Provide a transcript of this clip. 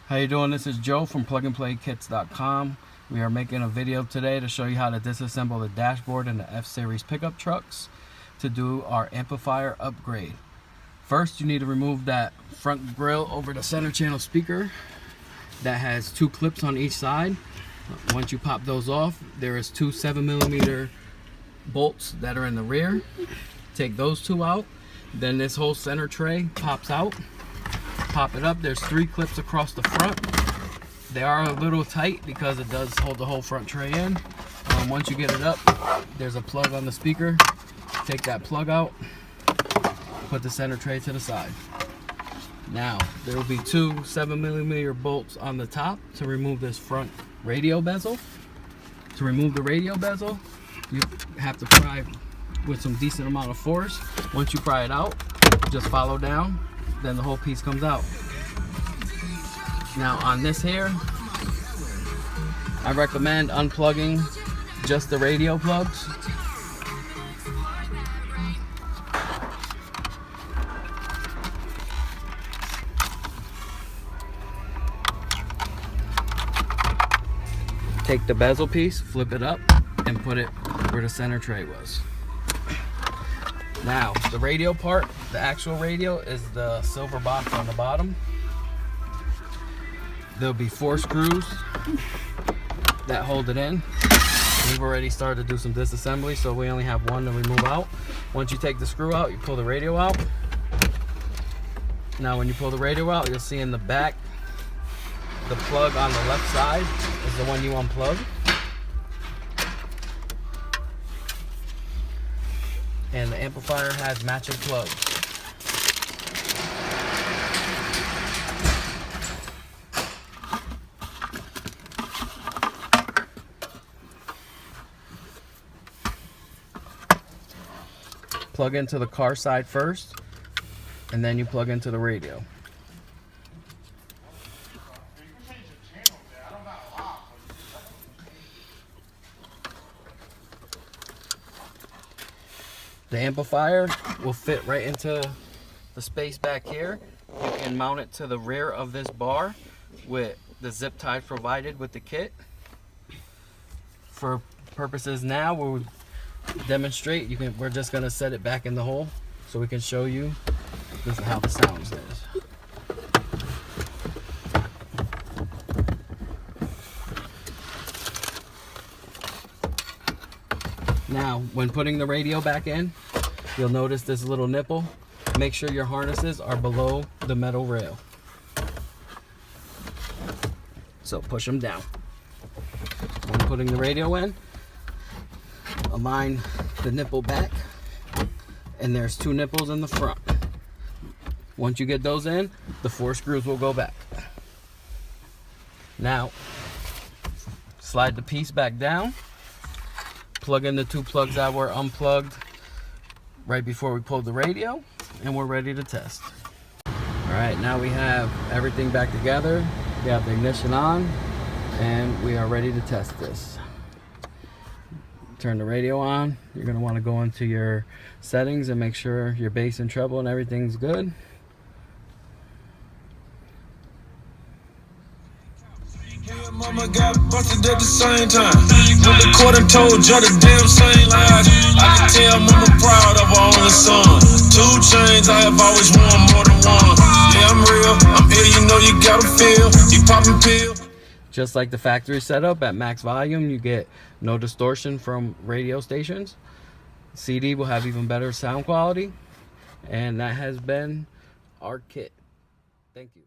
How you doing? This is Joe from plug-and-play-kits.com. We are making a video today to show you how to disassemble the dashboard in the F-Series pickup trucks to do our amplifier upgrade. First, you need to remove that front grille over the center channel speaker that has two clips on each side. Once you pop those off, there is two 7mm bolts that are in the rear. Take those two out. Then this whole center tray pops out. Pop it up. There's three clips across the front. They are a little tight because it does hold the whole front tray in. Once you get it up, there's a plug on the speaker. Take that plug out, put the center tray to the side. Now there will be two 7mm bolts on the top to remove this front radio bezel. To remove the radio bezel, you have to pry with some decent amount of force. Once you pry it out, just follow down, then the whole piece comes out. Now on this here, I recommend unplugging just the radio plugs. Take the bezel piece, flip it up, and put it where the center tray was. Now, the radio part, the actual radio, is the silver box on the bottom. There'll be 4 screws that hold it in. We've already started to do some disassembly, so we only have one to remove out. Once you take the screw out, you pull the radio out. Now, when you pull the radio out, you'll see in the back, the plug on the left side is the one you unplug. And the amplifier has matching plugs. Plug into the car side first, and then you plug into the radio. The amplifier will fit right into the space back here. You can mount it to the rear of this bar with the zip ties provided with the kit. For purposes now, we'll demonstrate. We're just gonna set it back in the hole so we can show you this is how the sounds is. Now, when putting the radio back in, you'll notice this little nipple. Make sure your harnesses are below the metal rail. So push them down. When putting the radio in, align the nipple back, and there's 2 nipples in the front. Once you get those in, the 4 screws will go back. Now, slide the piece back down. Plug in the 2 plugs that were unplugged right before we pulled the radio, and we're ready to test. Alright, now we have everything back together. We have the ignition on, and we are ready to test this. Turn the radio on. You're going to want to go into your settings and make sure your bass and treble and everything's good. Mama got busted at the same time. When the court and told you the damn same lies, I can tell mama proud of her only son. 2 chains, I have always worn more than one. Yeah, I'm real, I'm ill, you know you gotta feel. You poppin' pill. Just like the factory setup at max volume, you get no distortion from radio stations. CD will have even better sound quality. And that has been our kit. Thank you.